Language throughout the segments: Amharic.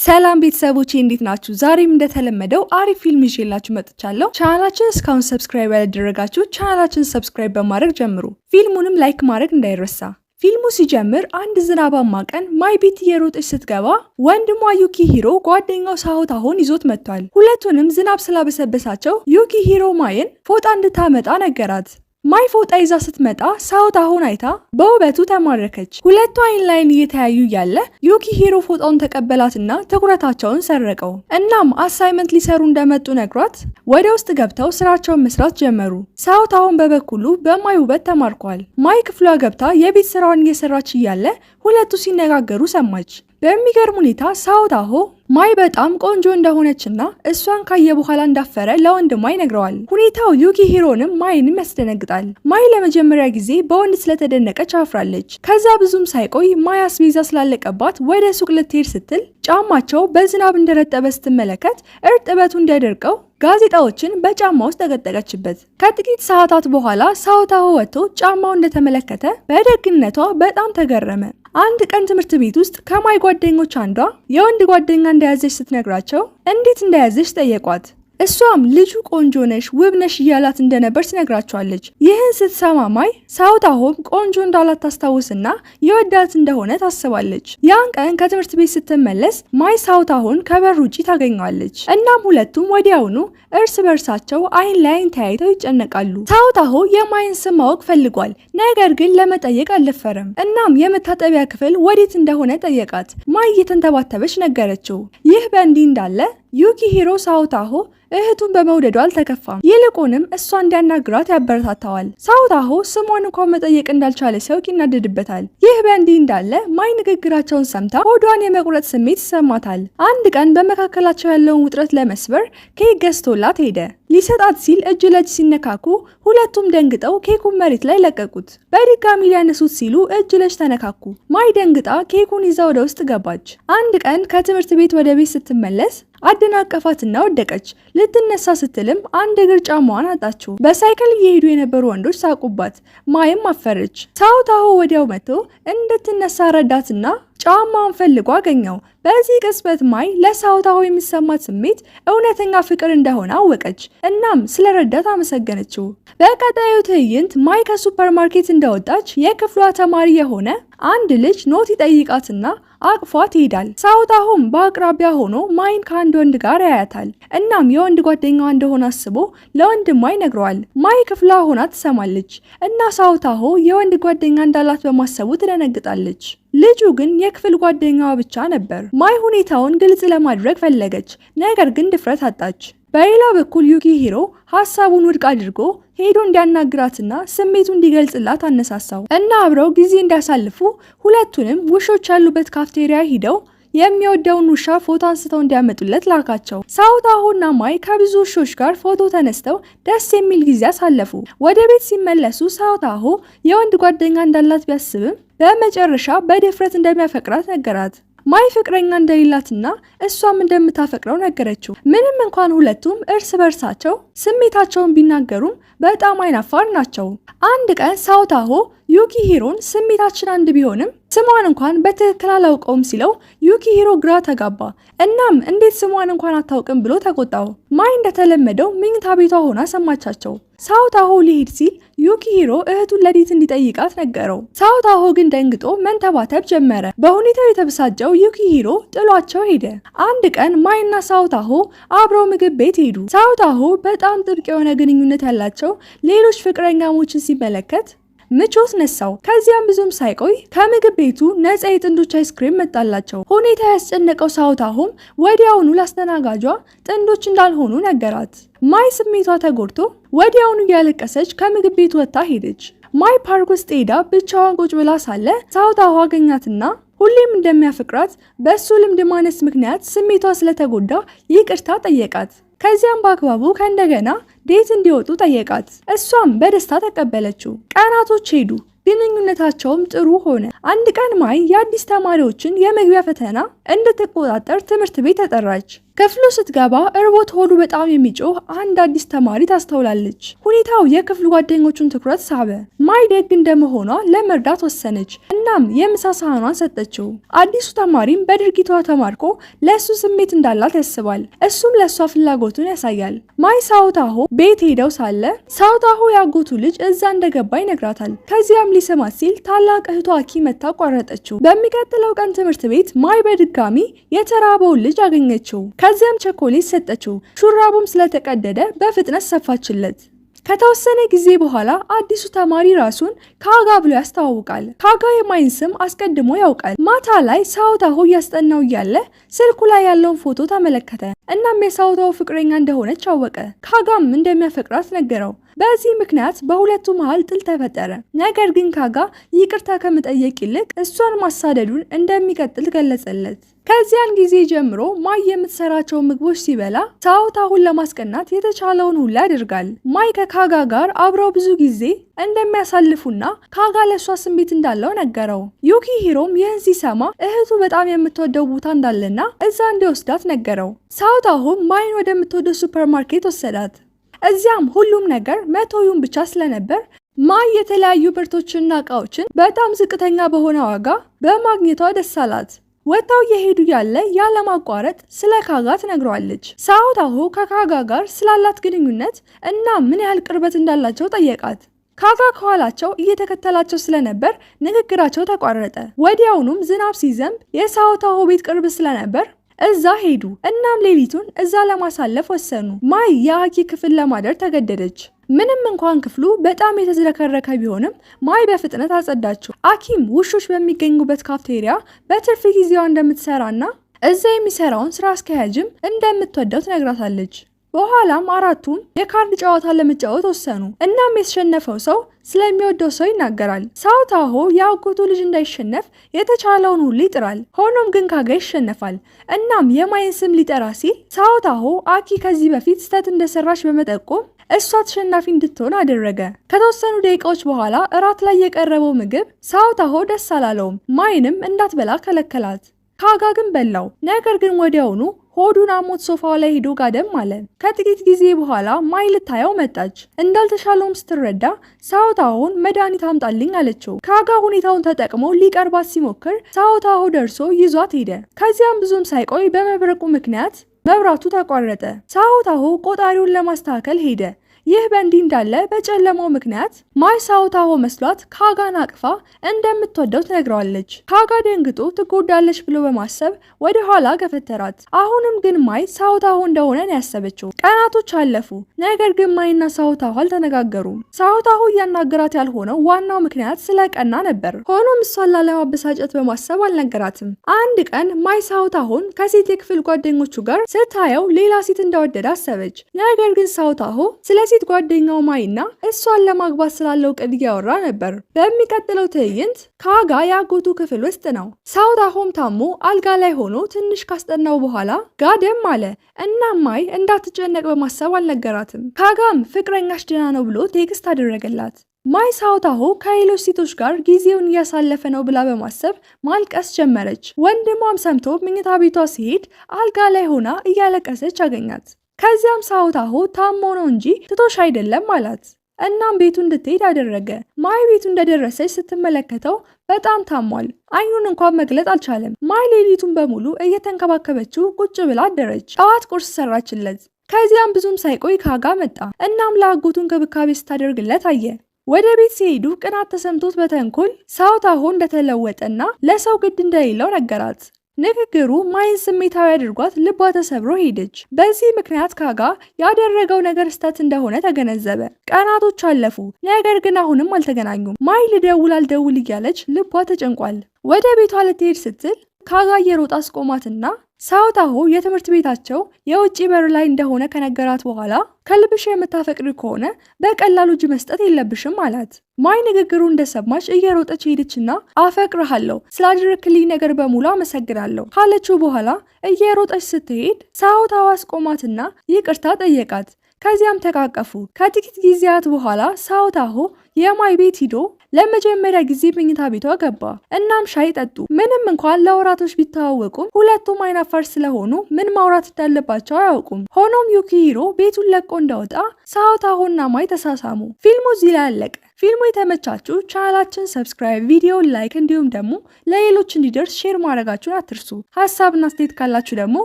ሰላም ቤተሰቦቼ እንዴት ናችሁ? ዛሬም እንደተለመደው አሪፍ ፊልም ይዤላችሁ መጥቻለሁ። ቻናላችንን እስካሁን ሰብስክራይብ ያላደረጋችሁ ቻናላችንን ሰብስክራይብ በማድረግ ጀምሩ። ፊልሙንም ላይክ ማድረግ እንዳይረሳ። ፊልሙ ሲጀምር አንድ ዝናባማ ቀን ማይ ቤት እየሮጠች ስትገባ ወንድሟ ዩኪሂሮ ጓደኛው ሳሆታሆን ይዞት መጥቷል። ሁለቱንም ዝናብ ስላበሰበሳቸው ዩኪሂሮ ማይን ፎጣ እንድታመጣ ነገራት። ማይ ፎጣ ይዛ ስትመጣ ሳሆታሆን አይታ በውበቱ ተማረከች። ሁለቱ አይን ላይን እየተያዩ ያለ ዩኪሂሮ ፎጣውን ተቀበላትና ትኩረታቸውን ሰረቀው። እናም አሳይመንት ሊሰሩ እንደመጡ ነግሯት ወደ ውስጥ ገብተው ስራቸውን መስራት ጀመሩ። ሳሆታሆን በበኩሉ በማይ ውበት ተማርኳል። ማይ ክፍሏ ገብታ የቤት ስራዋን እየሰራች እያለ ሁለቱ ሲነጋገሩ ሰማች። በሚገርም ሁኔታ ሳሆታሆ ማይ በጣም ቆንጆ እንደሆነችና እሷን ካየ በኋላ እንዳፈረ ለወንድሟ ይነግረዋል። ሁኔታው ዩኪሂሮንም ማይንም ያስደነግጣል። ማይ ለመጀመሪያ ጊዜ በወንድ ስለተደነቀች አፍራለች። ከዛ ብዙም ሳይቆይ ማይ አስቤዛ ስላለቀባት ወደ ሱቅ ልትሄድ ስትል ጫማቸው በዝናብ እንደረጠበ ስትመለከት እርጥበቱ እንዲያደርቀው ጋዜጣዎችን በጫማ ውስጥ ተቀጠቀችበት። ከጥቂት ሰዓታት በኋላ ሳሆታሆ ወጥቶ ጫማው እንደተመለከተ በደግነቷ በጣም ተገረመ። አንድ ቀን ትምህርት ቤት ውስጥ ከማይ ጓደኞች አንዷ የወንድ ጓደኛ እንደያዘች ስትነግራቸው እንዴት እንደያዘች ጠየቋት። እሷም ልጁ ቆንጆ ነሽ፣ ውብ ነሽ እያላት እንደነበር ትነግራቸዋለች። ይህን ስትሰማ ማይ ሳሆታሆም ቆንጆ እንዳላት ታስታውስና የወዳት እንደሆነ ታስባለች። ያን ቀን ከትምህርት ቤት ስትመለስ ማይ ሳሆታሆን ከበር ውጪ ታገኘዋለች። እናም ሁለቱም ወዲያውኑ እርስ በርሳቸው አይን ለአይን ተያይተው ይጨነቃሉ። ሳሆታሆ የማይን ስም ማወቅ ፈልጓል፣ ነገር ግን ለመጠየቅ አልደፈረም። እናም የመታጠቢያ ክፍል ወዴት እንደሆነ ጠየቃት። ማይ እየተንተባተበች ነገረችው። ይህ በእንዲህ እንዳለ ዩኪሂሮ ሳሆታሆ እህቱን በመውደዱ አልተከፋም። ይልቁንም እሷ እንዲያናግራት ያበረታታዋል። ሳሆታሆ ስሟን እንኳን መጠየቅ እንዳልቻለ ሲያውቅ ይናደድበታል። ይህ በእንዲህ እንዳለ ማይ ንግግራቸውን ሰምታ ሆዷን የመቁረጥ ስሜት ይሰማታል። አንድ ቀን በመካከላቸው ያለውን ውጥረት ለመስበር ኬክ ገዝቶላት ሄደ። ሊሰጣት ሲል እጅ ለእጅ ሲነካኩ ሁለቱም ደንግጠው ኬኩን መሬት ላይ ለቀቁት። በድጋሚ ሊያነሱት ሲሉ እጅ ለእጅ ተነካኩ። ማይ ደንግጣ ኬኩን ይዛ ወደ ውስጥ ገባች። አንድ ቀን ከትምህርት ቤት ወደ ቤት ስትመለስ አደናቀፋትና ወደቀች። ልትነሳ ስትልም አንድ እግር ጫማዋን አጣችው። በሳይክል እየሄዱ የነበሩ ወንዶች ሳቁባት። ማይም አፈረች። ሳሆታሆ ወዲያው መጥቶ እንድትነሳ ረዳትና ጫማውን ፈልጎ አገኘው። በዚህ ቅጽበት ማይ ለሳሆታሆ የሚሰማት ስሜት እውነተኛ ፍቅር እንደሆነ አወቀች። እናም ስለረዳት አመሰገነችው። በቀጣዩ ትዕይንት ማይ ከሱፐርማርኬት እንደወጣች የክፍሏ ተማሪ የሆነ አንድ ልጅ ኖት ይጠይቃትና አቅፏት ይሄዳል። ሳሆታሆም በአቅራቢያ ሆኖ ማይን ከአንድ ወንድ ጋር ያያታል። እናም የወንድ ጓደኛዋ እንደሆነ አስቦ ለወንድሟ ይነግረዋል። ማይ ክፍሏ ሆና ትሰማለች እና ሳሆታሆ የወንድ ጓደኛ እንዳላት በማሰቡ ትደነግጣለች። ልጁ ግን የክፍል ጓደኛዋ ብቻ ነበር። ማይ ሁኔታውን ግልጽ ለማድረግ ፈለገች፣ ነገር ግን ድፍረት አጣች። በሌላ በኩል ዩኪሂሮ ሀሳቡን ውድቅ አድርጎ ሄዶ እንዲያናግራትና ስሜቱ እንዲገልጽላት አነሳሳው እና አብረው ጊዜ እንዲያሳልፉ ሁለቱንም ውሾች ያሉበት ካፍቴሪያ ሂደው የሚወደውን ውሻ ፎቶ አንስተው እንዲያመጡለት ላካቸው። ሳሆታሆና ማይ ከብዙ ውሾች ጋር ፎቶ ተነስተው ደስ የሚል ጊዜ አሳለፉ። ወደ ቤት ሲመለሱ ሳሆታሆ የወንድ ጓደኛ እንዳላት ቢያስብም በመጨረሻ በድፍረት እንደሚያፈቅራት ነገራት። ማይ ፍቅረኛ እንደሌላትና እሷም እንደምታፈቅረው ነገረችው። ምንም እንኳን ሁለቱም እርስ በርሳቸው ስሜታቸውን ቢናገሩም በጣም አይናፋር ናቸው። አንድ ቀን ሳሆታሆ ዩኪሂሮን ስሜታችን አንድ ቢሆንም ስሟን እንኳን በትክክል አላውቀውም ሲለው ዩኪሂሮ ግራ ተጋባ። እናም እንዴት ስሟን እንኳን አታውቅም ብሎ ተቆጣው። ማይ እንደተለመደው መኝታ ቤቷ ሆና ሰማቻቸው። ሳሆታሆ ሊሄድ ሲል ዩኪሂሮ እህቱን ለዲት እንዲጠይቃት ነገረው። ሳሆታሆ ግን ደንግጦ መንተባተብ ጀመረ። በሁኔታው የተበሳጨው ዩኪሂሮ ጥሏቸው ሄደ። አንድ ቀን ማይና ሳሆታሆ አብረው ምግብ ቤት ሄዱ። ሳሆታሆ በጣም ጥብቅ የሆነ ግንኙነት ያላቸው ሌሎች ፍቅረኛሞችን ሲመለከት ምቾት ነሳው። ከዚያም ብዙም ሳይቆይ ከምግብ ቤቱ ነፃ የጥንዶች አይስክሬም መጣላቸው። ሁኔታ ያስጨነቀው ሳሆታሆም ወዲያውኑ ላስተናጋጇ ጥንዶች እንዳልሆኑ ነገራት። ማይ ስሜቷ ተጎድቶ ወዲያውኑ እያለቀሰች ከምግብ ቤቱ ወጥታ ሄደች። ማይ ፓርክ ውስጥ ሄዳ ብቻዋን ቁጭ ብላ ሳለ ሳሆታሆ አገኛትና ሁሌም እንደሚያፈቅራት በሱ ልምድ ማነስ ምክንያት ስሜቷ ስለተጎዳ ይቅርታ ጠየቃት። ከዚያም በአግባቡ ከእንደገና ዴት እንዲወጡ ጠየቃት። እሷም በደስታ ተቀበለችው። ቀናቶች ሄዱ። ግንኙነታቸውም ጥሩ ሆነ። አንድ ቀን ማይ የአዲስ ተማሪዎችን የመግቢያ ፈተና እንድትቆጣጠር ትምህርት ቤት ተጠራች። ክፍሉ ስትገባ እርቦት ሆዱ በጣም የሚጮህ አንድ አዲስ ተማሪ ታስተውላለች። ሁኔታው የክፍሉ ጓደኞቹን ትኩረት ሳበ። ማይ ደግ እንደመሆኗ ለመርዳት ወሰነች። እናም የምሳ ሳህኗን ሰጠችው። አዲሱ ተማሪም በድርጊቷ ተማርኮ ለእሱ ስሜት እንዳላት ያስባል። እሱም ለእሷ ፍላጎቱን ያሳያል። ማይ ሳውታሆ ቤት ሄደው ሳለ ሳውታሆ ያጎቱ ልጅ እዛ እንደገባ ይነግራታል። ከዚያም ሊሰማት ሲል ታላቅ እህቷ አኪ መታ ቋረጠችው። በሚቀጥለው ቀን ትምህርት ቤት ማይ በድጋሚ የተራበውን ልጅ አገኘችው። ከዚያም ቸኮሌት ሰጠችው። ሹራቡም ስለተቀደደ በፍጥነት ሰፋችለት። ከተወሰነ ጊዜ በኋላ አዲሱ ተማሪ ራሱን ካጋ ብሎ ያስተዋውቃል። ካጋ የማይን ስም አስቀድሞ ያውቃል። ማታ ላይ ሳውታሆ እያስጠናው እያለ ስልኩ ላይ ያለውን ፎቶ ተመለከተ። እናም የሳውታሆ ፍቅረኛ እንደሆነች አወቀ። ካጋም እንደሚያፈቅራት ነገረው። በዚህ ምክንያት በሁለቱ መሃል ጥል ተፈጠረ። ነገር ግን ካጋ ይቅርታ ከመጠየቅ ይልቅ እሷን ማሳደዱን እንደሚቀጥል ገለጸለት። ከዚያን ጊዜ ጀምሮ ማይ የምትሰራቸው ምግቦች ሲበላ ሳውታሆን ለማስቀናት የተቻለውን ሁሉ ያደርጋል። ማይ ከካጋ ጋር አብረው ብዙ ጊዜ እንደሚያሳልፉና ካጋ ለእሷ ስሜት እንዳለው ነገረው። ዩኪ ሂሮም ይህን ሲሰማ እህቱ በጣም የምትወደው ቦታ እንዳለና እዛ እንዲወስዳት ነገረው። ሳውታሆም ማይን ወደምትወደው ሱፐርማርኬት ወሰዳት። እዚያም ሁሉም ነገር 100 ዩን ብቻ ስለነበር ማይ የተለያዩ ምርቶችንና እቃዎችን በጣም ዝቅተኛ በሆነ ዋጋ በማግኘቷ ደስ አላት። ወጣው የሄዱ ያለ ያለማቋረጥ ስለ ካጋ ትነግረዋለች። ሳውታሆ ከካጋ ጋር ስላላት ግንኙነት እና ምን ያህል ቅርበት እንዳላቸው ጠየቃት። ካጋ ከኋላቸው እየተከተላቸው ስለነበር ንግግራቸው ተቋረጠ። ወዲያውኑም ዝናብ ሲዘንብ የሳውታሆ ቤት ቅርብ ስለነበር እዛ ሄዱ። እናም ሌሊቱን እዛ ለማሳለፍ ወሰኑ። ማይ የአኪ ክፍል ለማደር ተገደደች። ምንም እንኳን ክፍሉ በጣም የተዝረከረከ ቢሆንም ማይ በፍጥነት አጸዳችው። አኪም ውሾች በሚገኙበት ካፍቴሪያ በትርፍ ጊዜዋ እንደምትሰራና እዛ የሚሰራውን ስራ አስኪያጅም እንደምትወደው ትነግራታለች። በኋላም አራቱም የካርድ ጨዋታ ለመጫወት ወሰኑ። እናም የተሸነፈው ሰው ስለሚወደው ሰው ይናገራል። ሳውታሆ የአጎቱ ልጅ እንዳይሸነፍ የተቻለውን ሁሉ ይጥራል። ሆኖም ግን ካጋ ይሸነፋል። እናም የማይን ስም ሊጠራ ሲል ሳውታሆ አኪ ከዚህ በፊት ስህተት እንደሰራች በመጠቆም እሷ ተሸናፊ እንድትሆን አደረገ። ከተወሰኑ ደቂቃዎች በኋላ እራት ላይ የቀረበው ምግብ ሳውታሆ ደስ አላለውም። ማይንም እንዳትበላ ከለከላት። ካጋ ግን በላው። ነገር ግን ወዲያውኑ ሆዱን አሞት ሶፋው ላይ ሄዶ ጋደም አለ። ከጥቂት ጊዜ በኋላ ማይ ልታየው መጣች። እንዳልተሻለውም ስትረዳ ሳውታሆን መድኃኒት አምጣልኝ አለችው። ካጋ ሁኔታውን ተጠቅሞ ሊቀርባት ሲሞክር ሳውታሆ ደርሶ ይዟት ሄደ። ከዚያም ብዙም ሳይቆይ በመብረቁ ምክንያት መብራቱ ተቋረጠ። ሳውታሆ ቆጣሪውን ለማስተካከል ሄደ። ይህ በእንዲህ እንዳለ በጨለማው ምክንያት ማይ ሳውታሆ መስሏት ካጋን አቅፋ እንደምትወደው ትነግረዋለች። ካጋ ደንግጦ ትጎዳለች ብሎ በማሰብ ወደ ኋላ ገፈተራት። አሁንም ግን ማይ ሳውታሆ እንደሆነ ነው ያሰበችው። ቀናቶች አለፉ። ነገር ግን ማይና ሳውታሆ አልተነጋገሩም። ሳውታሆ እያናገራት ያልሆነው ዋናው ምክንያት ስለቀና ነበር። ሆኖም እሷን ላለማበሳጨት በማሰብ አልነገራትም። አንድ ቀን ማይ ሳውታሆን ከሴት የክፍል ጓደኞቹ ጋር ስታየው ሌላ ሴት እንደወደደ አሰበች። ነገር ግን ሳውታሆ ስለ ሴት ጓደኛው ማይና እሷን ለማግባት ስላለው ቅድ እያወራ ነበር። በሚቀጥለው ትዕይንት ካጋ ያጎቱ ክፍል ውስጥ ነው። ሳውታሆም ታሞ አልጋ ላይ ሆኖ ትንሽ ካስጠናው በኋላ ጋደም አለ እና ማይ እንዳትጨነቅ በማሰብ አልነገራትም። ካጋም ፍቅረኛሽ ደህና ነው ብሎ ቴክስት አደረገላት። ማይ ሳውታሆ ከሌሎች ሴቶች ጋር ጊዜውን እያሳለፈ ነው ብላ በማሰብ ማልቀስ ጀመረች። ወንድሟም ሰምቶ መኝታ ቤቷ ሲሄድ አልጋ ላይ ሆና እያለቀሰች አገኛት። ከዚያም ሳውታሆ ታሞ ነው እንጂ ትቶሽ አይደለም አላት። እናም ቤቱ እንድትሄድ አደረገ። ማይ ቤቱ እንደደረሰች ስትመለከተው በጣም ታሟል። አይኑን እንኳን መግለጥ አልቻለም። ማይ ሌሊቱን በሙሉ እየተንከባከበችው ቁጭ ብላ አደረች። ጠዋት ቁርስ ሰራችለት። ከዚያም ብዙም ሳይቆይ ካጋ መጣ። እናም ለአጎቱ እንክብካቤ ስታደርግለት አየ። ወደ ቤት ሲሄዱ ቅናት ተሰምቶት በተንኮል ሳውታሆ እንደተለወጠና ለሰው ግድ እንደሌለው ነገራት። ንግግሩ ማይን ስሜታዊ አድርጓት ልቧ ተሰብሮ ሄደች። በዚህ ምክንያት ካጋ ያደረገው ነገር ስህተት እንደሆነ ተገነዘበ። ቀናቶች አለፉ። ነገር ግን አሁንም አልተገናኙም። ማይ ልደውል አልደውል እያለች ልቧ ተጨንቋል። ወደ ቤቷ ልትሄድ ስትል ካጋ እየሮጣ አስቆማትና ሳውታሆ የትምህርት ቤታቸው የውጭ በር ላይ እንደሆነ ከነገራት በኋላ ከልብሽ የምታፈቅሪ ከሆነ በቀላሉ እጅ መስጠት የለብሽም አላት። ማይ ንግግሩ እንደሰማች እየሮጠች ሄደችና አፈቅርሃለሁ፣ ስላደረክልኝ ነገር በሙሉ አመሰግናለሁ ካለችው በኋላ እየሮጠች ስትሄድ ሳውታሆ አስቆማትና ይቅርታ ጠየቃት። ከዚያም ተቃቀፉ። ከጥቂት ጊዜያት በኋላ ሳውታሆ የማይ ቤት ሂዶ ለመጀመሪያ ጊዜ መኝታ ቤቷ ገባ። እናም ሻይ ጠጡ። ምንም እንኳን ለወራቶች ቢተዋወቁም ሁለቱም አይናፋር ስለሆኑ ምን ማውራት እንዳለባቸው አያውቁም። ሆኖም ዩኪሂሮ ቤቱን ለቆ እንደወጣ ሳኦታሆና ማይ ተሳሳሙ። ፊልሙ እዚህ ላይ አለቀ። ፊልሙ የተመቻችሁ ቻናላችን ሰብስክራይብ፣ ቪዲዮ ላይክ እንዲሁም ደግሞ ለሌሎች እንዲደርስ ሼር ማድረጋችሁን አትርሱ። ሀሳብና አስተያየት ካላችሁ ደግሞ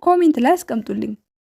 ኮሜንት ላይ አስቀምጡልኝ።